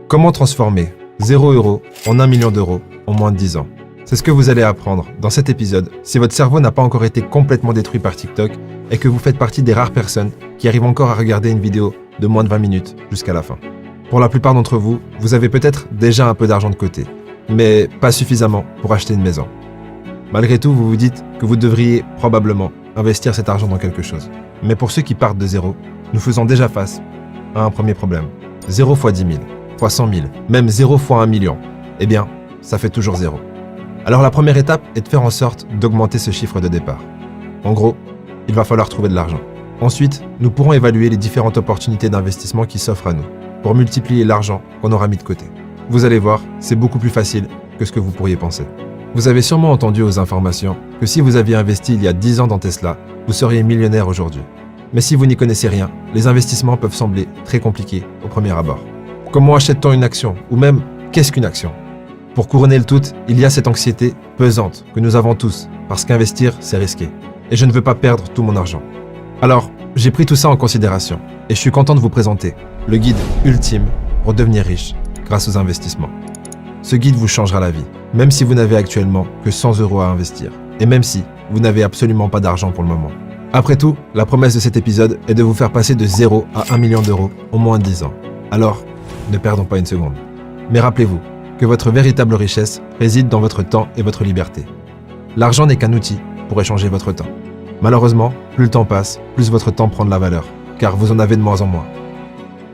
Comment transformer 0 € en 1 million d'euros en moins de 10 ans? C'est ce que vous allez apprendre dans cet épisode si votre cerveau n'a pas encore été complètement détruit par TikTok et que vous faites partie des rares personnes qui arrivent encore à regarder une vidéo de moins de 20 minutes jusqu'à la fin. Pour la plupart d'entre vous, vous avez peut-être déjà un peu d'argent de côté, mais pas suffisamment pour acheter une maison. Malgré tout, vous vous dites que vous devriez probablement investir cet argent dans quelque chose. Mais pour ceux qui partent de zéro, nous faisons déjà face à un premier problème. 0 fois 10 000, fois 100 000, même 0 fois 1 million. Eh bien, ça fait toujours 0. Alors la première étape est de faire en sorte d'augmenter ce chiffre de départ. En gros, il va falloir trouver de l'argent. Ensuite, nous pourrons évaluer les différentes opportunités d'investissement qui s'offrent à nous pour multiplier l'argent qu'on aura mis de côté. Vous allez voir, c'est beaucoup plus facile que ce que vous pourriez penser. Vous avez sûrement entendu aux informations que si vous aviez investi il y a 10 ans dans Tesla, vous seriez millionnaire aujourd'hui. Mais si vous n'y connaissez rien, les investissements peuvent sembler très compliqués au premier abord. Comment achète-t-on une action? Ou même, qu'est-ce qu'une action? Pour couronner le tout, il y a cette anxiété pesante que nous avons tous, parce qu'investir, c'est risqué. Et je ne veux pas perdre tout mon argent. Alors, j'ai pris tout ça en considération, et je suis content de vous présenter le guide ultime pour devenir riche grâce aux investissements. Ce guide vous changera la vie, même si vous n'avez actuellement que 100 € à investir, et même si vous n'avez absolument pas d'argent pour le moment. Après tout, la promesse de cet épisode est de vous faire passer de 0 à 1 million d'euros en moins de 10 ans. Alors, ne perdons pas une seconde. Mais rappelez-vous que votre véritable richesse réside dans votre temps et votre liberté. L'argent n'est qu'un outil pour échanger votre temps. Malheureusement, plus le temps passe, plus votre temps prend de la valeur, car vous en avez de moins en moins.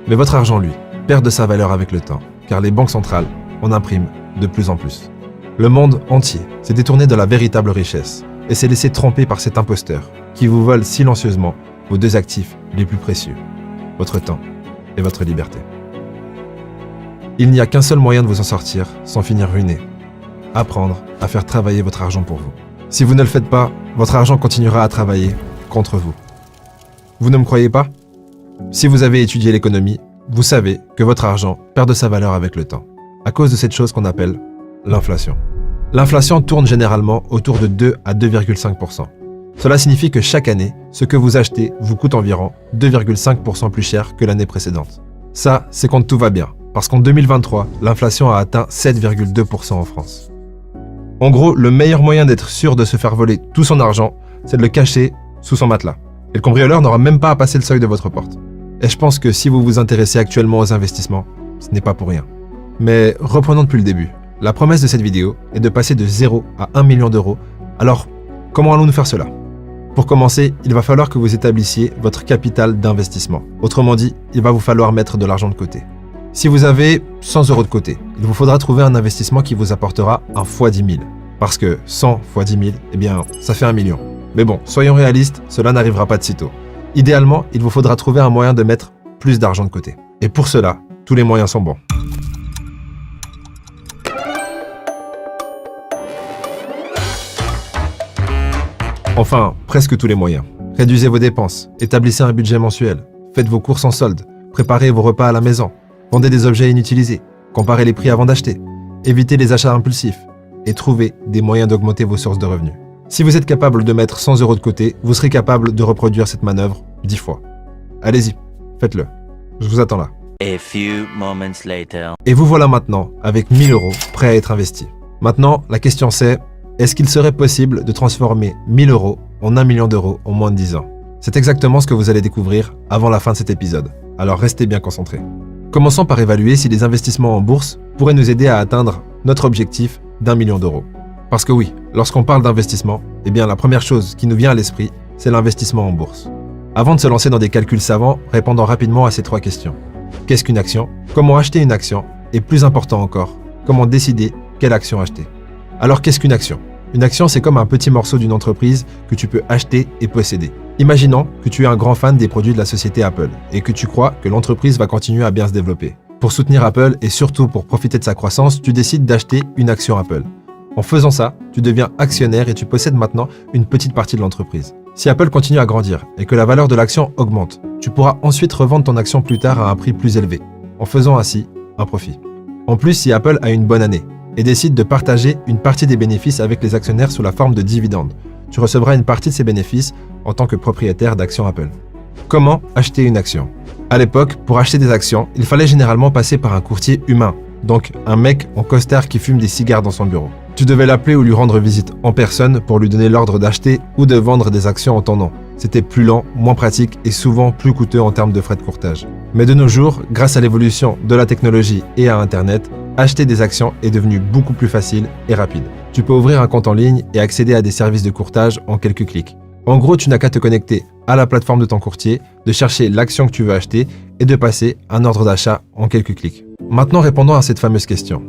Mais votre argent, lui, perd de sa valeur avec le temps, car les banques centrales en impriment de plus en plus. Le monde entier s'est détourné de la véritable richesse et s'est laissé tromper par cet imposteur qui vous vole silencieusement vos deux actifs les plus précieux, votre temps et votre liberté. Il n'y a qu'un seul moyen de vous en sortir sans finir ruiné. Apprendre à faire travailler votre argent pour vous. Si vous ne le faites pas, votre argent continuera à travailler contre vous. Vous ne me croyez pas? Si vous avez étudié l'économie, vous savez que votre argent perd de sa valeur avec le temps, à cause de cette chose qu'on appelle l'inflation. L'inflation tourne généralement autour de 2 à 2,5%. Cela signifie que chaque année, ce que vous achetez vous coûte environ 2,5% plus cher que l'année précédente. Ça, c'est quand tout va bien, parce qu'en 2023, l'inflation a atteint 7,2% en France. En gros, le meilleur moyen d'être sûr de se faire voler tout son argent, c'est de le cacher sous son matelas. Et le cambrioleur n'aura même pas à passer le seuil de votre porte. Et je pense que si vous vous intéressez actuellement aux investissements, ce n'est pas pour rien. Mais reprenons depuis le début. La promesse de cette vidéo est de passer de 0 à 1 million d'euros. Alors, comment allons-nous faire cela? Pour commencer, il va falloir que vous établissiez votre capital d'investissement. Autrement dit, il va vous falloir mettre de l'argent de côté. Si vous avez 100 € de côté, il vous faudra trouver un investissement qui vous apportera un fois 10 000. Parce que 100 fois 10 000, eh bien, ça fait 1 million. Mais bon, soyons réalistes, cela n'arrivera pas de sitôt. Idéalement, il vous faudra trouver un moyen de mettre plus d'argent de côté. Et pour cela, tous les moyens sont bons. Enfin, presque tous les moyens. Réduisez vos dépenses, établissez un budget mensuel, faites vos courses en solde, préparez vos repas à la maison, vendez des objets inutilisés, comparez les prix avant d'acheter, évitez les achats impulsifs et trouvez des moyens d'augmenter vos sources de revenus. Si vous êtes capable de mettre 100 € de côté, vous serez capable de reproduire cette manœuvre 10 fois. Allez-y, faites-le. Je vous attends là. A few moments later. Et vous voilà maintenant avec 1 000 € prêts à être investis. Maintenant, la question c'est, est-ce qu'il serait possible de transformer 1 000 € en 1 million d'euros en moins de 10 ans? C'est exactement ce que vous allez découvrir avant la fin de cet épisode. Alors restez bien concentrés. Commençons par évaluer si les investissements en bourse pourraient nous aider à atteindre notre objectif d'1 million d'euros. Parce que oui, lorsqu'on parle d'investissement, eh bien la première chose qui nous vient à l'esprit, c'est l'investissement en bourse. Avant de se lancer dans des calculs savants, répondons rapidement à ces 3 questions. Qu'est-ce qu'une action? Comment acheter une action? Et plus important encore, comment décider quelle action acheter? Alors qu'est-ce qu'une action? Une action, c'est comme un petit morceau d'une entreprise que tu peux acheter et posséder. Imaginons que tu es un grand fan des produits de la société Apple et que tu crois que l'entreprise va continuer à bien se développer. Pour soutenir Apple et surtout pour profiter de sa croissance, tu décides d'acheter une action Apple. En faisant ça, tu deviens actionnaire et tu possèdes maintenant une petite partie de l'entreprise. Si Apple continue à grandir et que la valeur de l'action augmente, tu pourras ensuite revendre ton action plus tard à un prix plus élevé, en faisant ainsi un profit. En plus, si Apple a une bonne année et décide de partager une partie des bénéfices avec les actionnaires sous la forme de dividendes, tu recevras une partie de ces bénéfices en tant que propriétaire d'actions Apple. Comment acheter une action? À l'époque, pour acheter des actions, il fallait généralement passer par un courtier humain, donc un mec en costard qui fume des cigares dans son bureau. Tu devais l'appeler ou lui rendre visite en personne pour lui donner l'ordre d'acheter ou de vendre des actions en ton nom. C'était plus lent, moins pratique et souvent plus coûteux en termes de frais de courtage. Mais de nos jours, grâce à l'évolution de la technologie et à Internet, acheter des actions est devenu beaucoup plus facile et rapide. Tu peux ouvrir un compte en ligne et accéder à des services de courtage en quelques clics. En gros, tu n'as qu'à te connecter à la plateforme de ton courtier, de chercher l'action que tu veux acheter et de passer un ordre d'achat en quelques clics. Maintenant, répondons à cette fameuse question.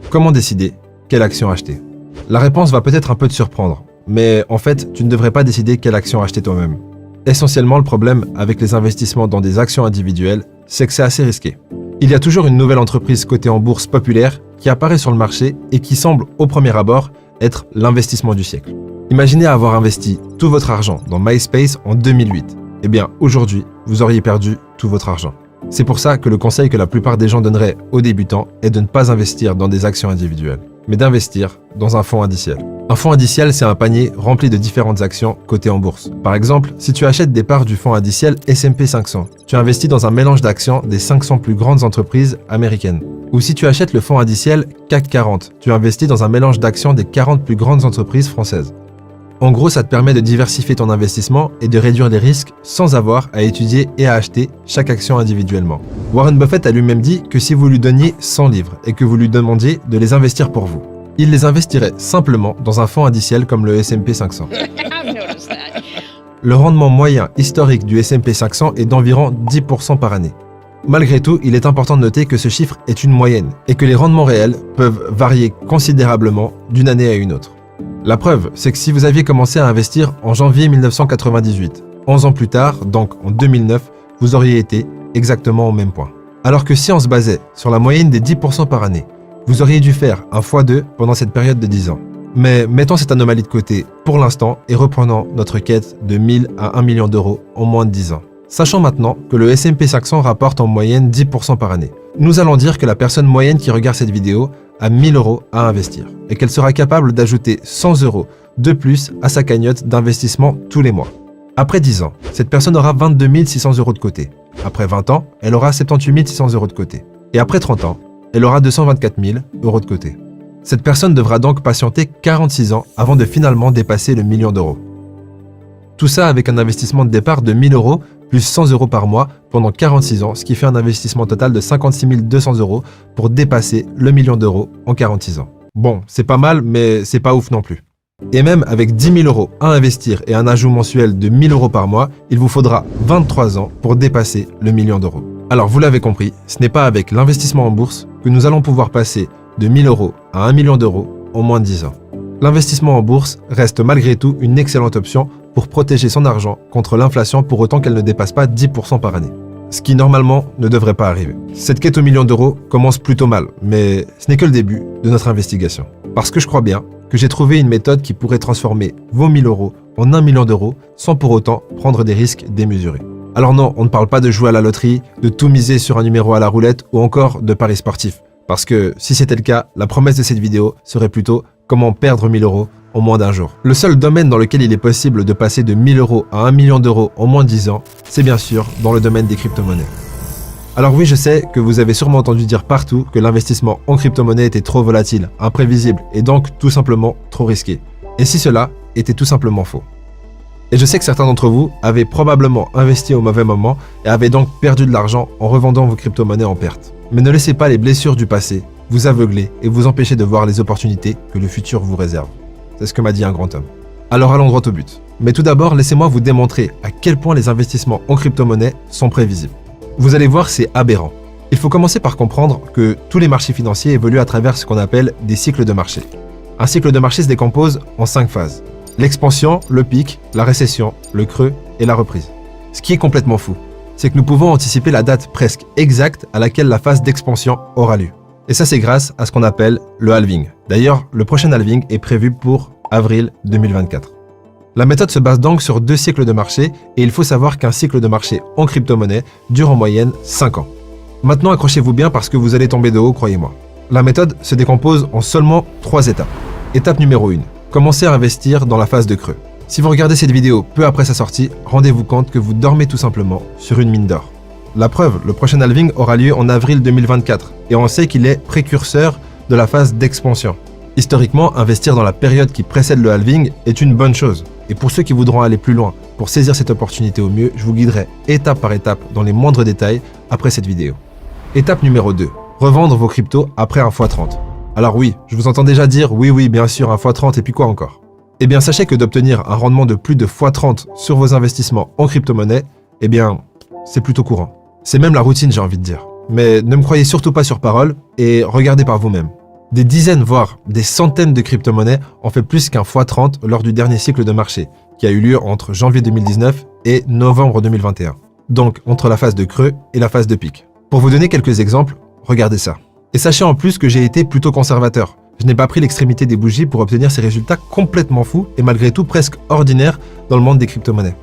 Comment décider quelle action acheter? La réponse va peut-être un peu te surprendre, mais en fait, tu ne devrais pas décider quelle action acheter toi-même. Essentiellement, le problème avec les investissements dans des actions individuelles, c'est que c'est assez risqué. Il y a toujours une nouvelle entreprise cotée en bourse populaire qui apparaît sur le marché et qui semble, au premier abord, être l'investissement du siècle. Imaginez avoir investi tout votre argent dans MySpace en 2008. Eh bien, aujourd'hui, vous auriez perdu tout votre argent. C'est pour ça que le conseil que la plupart des gens donneraient aux débutants est de ne pas investir dans des actions individuelles, mais d'investir dans un fonds indiciel. Un fonds indiciel, c'est un panier rempli de différentes actions cotées en bourse. Par exemple, si tu achètes des parts du fonds indiciel S&P 500, tu investis dans un mélange d'actions des 500 plus grandes entreprises américaines. Ou si tu achètes le fonds indiciel CAC 40, tu investis dans un mélange d'actions des 40 plus grandes entreprises françaises. En gros, ça te permet de diversifier ton investissement et de réduire les risques sans avoir à étudier et à acheter chaque action individuellement. Warren Buffett a lui-même dit que si vous lui donniez 100 livres et que vous lui demandiez de les investir pour vous, il les investirait simplement dans un fonds indiciel comme le S&P 500. Le rendement moyen historique du S&P 500 est d'environ 10% par année. Malgré tout, il est important de noter que ce chiffre est une moyenne et que les rendements réels peuvent varier considérablement d'une année à une autre. La preuve, c'est que si vous aviez commencé à investir en janvier 1998, 11 ans plus tard, donc en 2009, vous auriez été exactement au même point. Alors que si on se basait sur la moyenne des 10% par année, vous auriez dû faire un x2 pendant cette période de 10 ans. Mais mettons cette anomalie de côté pour l'instant et reprenons notre quête de 1000 à 1 million d'euros en moins de 10 ans. Sachant maintenant que le S&P 500 rapporte en moyenne 10% par année, nous allons dire que la personne moyenne qui regarde cette vidéo a 1000 euros à investir et qu'elle sera capable d'ajouter 100 euros de plus à sa cagnotte d'investissement tous les mois. Après 10 ans, cette personne aura 22 600 euros de côté. Après 20 ans, elle aura 78 600 euros de côté. Et après 30 ans, elle aura 224 000 euros de côté. Cette personne devra donc patienter 46 ans avant de finalement dépasser le million d'euros. Tout ça avec un investissement de départ de 1000 euros plus 100 euros par mois pendant 46 ans, ce qui fait un investissement total de 56 200 euros pour dépasser le million d'euros en 46 ans. Bon, c'est pas mal, mais c'est pas ouf non plus. Et même avec 10 000 euros à investir et un ajout mensuel de 1000 euros par mois, il vous faudra 23 ans pour dépasser le million d'euros. Alors vous l'avez compris, ce n'est pas avec l'investissement en bourse que nous allons pouvoir passer de 1000 euros à 1 million d'euros en moins de 10 ans. L'investissement en bourse reste malgré tout une excellente option pour protéger son argent contre l'inflation pour autant qu'elle ne dépasse pas 10% par année. Ce qui normalement ne devrait pas arriver. Cette quête au million d'euros commence plutôt mal, mais ce n'est que le début de notre investigation. Parce que je crois bien que j'ai trouvé une méthode qui pourrait transformer vos 1000 euros en 1 million d'euros sans pour autant prendre des risques démesurés. Alors non, on ne parle pas de jouer à la loterie, de tout miser sur un numéro à la roulette ou encore de paris sportifs. Parce que si c'était le cas, la promesse de cette vidéo serait plutôt comment perdre 1000 euros en moins d'un jour. Le seul domaine dans lequel il est possible de passer de 1000 euros à 1 million d'euros en moins de 10 ans, c'est bien sûr dans le domaine des crypto-monnaies. Alors oui, je sais que vous avez sûrement entendu dire partout que l'investissement en crypto-monnaie était trop volatile, imprévisible et donc tout simplement trop risqué. Et si cela était tout simplement faux. Et je sais que certains d'entre vous avaient probablement investi au mauvais moment et avaient donc perdu de l'argent en revendant vos crypto-monnaies en perte. Mais ne laissez pas les blessures du passé vous aveugler et vous empêcher de voir les opportunités que le futur vous réserve. C'est ce que m'a dit un grand homme. Alors allons droit au but. Mais tout d'abord, laissez-moi vous démontrer à quel point les investissements en crypto-monnaie sont prévisibles. Vous allez voir, c'est aberrant. Il faut commencer par comprendre que tous les marchés financiers évoluent à travers ce qu'on appelle des cycles de marché. Un cycle de marché se décompose en 5 phases. L'expansion, le pic, la récession, le creux et la reprise. Ce qui est complètement fou, c'est que nous pouvons anticiper la date presque exacte à laquelle la phase d'expansion aura lieu. Et ça, c'est grâce à ce qu'on appelle le halving. D'ailleurs, le prochain halving est prévu pour avril 2024. La méthode se base donc sur 2 cycles de marché et il faut savoir qu'un cycle de marché en crypto-monnaie dure en moyenne 5 ans. Maintenant, accrochez-vous bien parce que vous allez tomber de haut, croyez-moi. La méthode se décompose en seulement 3 étapes. Étape numéro 1. Commencez à investir dans la phase de creux. Si vous regardez cette vidéo peu après sa sortie, rendez-vous compte que vous dormez tout simplement sur une mine d'or. La preuve, le prochain halving aura lieu en avril 2024 et on sait qu'il est précurseur de la phase d'expansion. Historiquement, investir dans la période qui précède le halving est une bonne chose. Et pour ceux qui voudront aller plus loin, pour saisir cette opportunité au mieux, je vous guiderai étape par étape dans les moindres détails après cette vidéo. Étape numéro 2. Revendre vos cryptos après un x30. Alors oui, je vous entends déjà dire oui, bien sûr, un x30 et puis quoi encore? Eh bien, sachez que d'obtenir un rendement de plus de x30 sur vos investissements en crypto-monnaie, eh bien, c'est plutôt courant. C'est même la routine, j'ai envie de dire. Mais ne me croyez surtout pas sur parole et regardez par vous-même. Des dizaines, voire des centaines de crypto-monnaies ont fait plus qu'un x30 lors du dernier cycle de marché, qui a eu lieu entre janvier 2019 et novembre 2021. Donc, entre la phase de creux et la phase de pic. Pour vous donner quelques exemples, regardez ça. Et sachez en plus que j'ai été plutôt conservateur. Je n'ai pas pris l'extrémité des bougies pour obtenir ces résultats complètement fous et malgré tout presque ordinaires dans le monde des crypto-monnaies.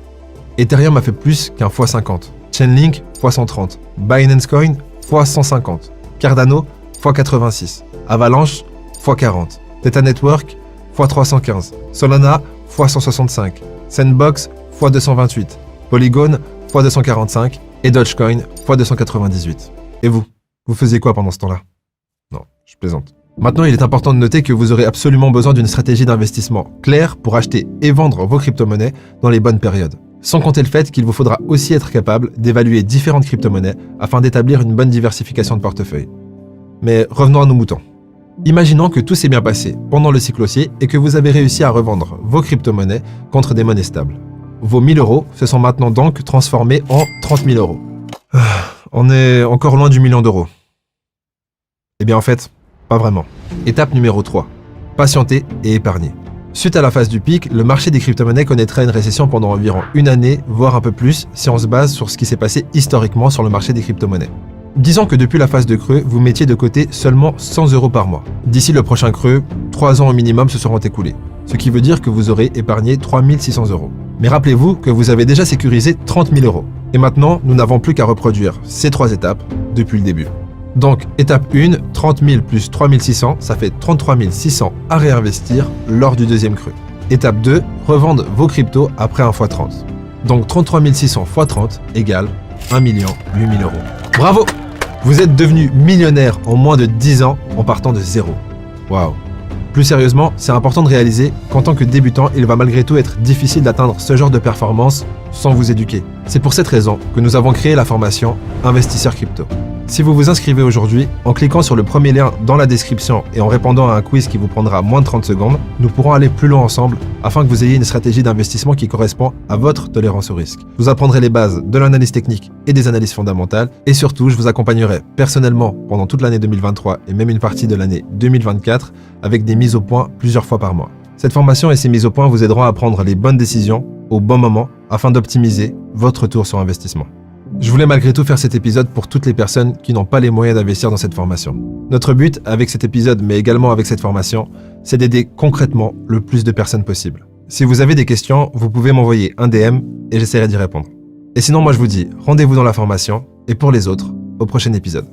Ethereum a fait plus qu'un x50, Chainlink x130, Binance Coin x150, Cardano x86, Avalanche x40, Theta Network x315, Solana x165, Sandbox x228, Polygon x245 et Dogecoin x298. Et vous faisiez quoi pendant ce temps-là? Non, je plaisante. Maintenant, il est important de noter que vous aurez absolument besoin d'une stratégie d'investissement claire pour acheter et vendre vos crypto-monnaies dans les bonnes périodes. Sans compter le fait qu'il vous faudra aussi être capable d'évaluer différentes crypto-monnaies afin d'établir une bonne diversification de portefeuille. Mais revenons à nos moutons. Imaginons que tout s'est bien passé pendant le cycle haussier et que vous avez réussi à revendre vos crypto-monnaies contre des monnaies stables. Vos 1000 € se sont maintenant donc transformés en 30 000 €. On est encore loin du million d'euros. Eh bien en fait, pas vraiment. Étape numéro 3. Patienter et épargner. Suite à la phase du pic, le marché des crypto-monnaies connaîtra une récession pendant environ une année, voire un peu plus, si on se base sur ce qui s'est passé historiquement sur le marché des crypto-monnaies. Disons que depuis la phase de creux, vous mettiez de côté seulement 100 € par mois. D'ici le prochain creux, 3 ans au minimum se seront écoulés, ce qui veut dire que vous aurez épargné 3 600 €. Mais rappelez-vous que vous avez déjà sécurisé 30 000 €. Et maintenant, nous n'avons plus qu'à reproduire ces 3 étapes depuis le début. Donc, étape 1, 30 000 plus 3 600, ça fait 33 600 à réinvestir lors du deuxième creux. Étape 2, revendre vos cryptos après un x30. Donc 33 600 x 30 égale 1 8 000 €. Bravo! Vous êtes devenu millionnaire en moins de 10 ans en partant de zéro. Waouh! Plus sérieusement, c'est important de réaliser qu'en tant que débutant, il va malgré tout être difficile d'atteindre ce genre de performance sans vous éduquer. C'est pour cette raison que nous avons créé la formation Investisseur Crypto. Si vous vous inscrivez aujourd'hui, en cliquant sur le premier lien dans la description et en répondant à un quiz qui vous prendra moins de 30 secondes, nous pourrons aller plus loin ensemble afin que vous ayez une stratégie d'investissement qui correspond à votre tolérance au risque. Je vous apprendrai les bases de l'analyse technique et des analyses fondamentales et surtout, je vous accompagnerai personnellement pendant toute l'année 2023 et même une partie de l'année 2024 avec des mises au point plusieurs fois par mois. Cette formation et ces mises au point vous aideront à prendre les bonnes décisions au bon moment afin d'optimiser votre retour sur investissement. Je voulais malgré tout faire cet épisode pour toutes les personnes qui n'ont pas les moyens d'investir dans cette formation. Notre but avec cet épisode, mais également avec cette formation, c'est d'aider concrètement le plus de personnes possible. Si vous avez des questions, vous pouvez m'envoyer un DM et j'essaierai d'y répondre. Et sinon, moi je vous dis rendez-vous dans la formation et pour les autres, au prochain épisode.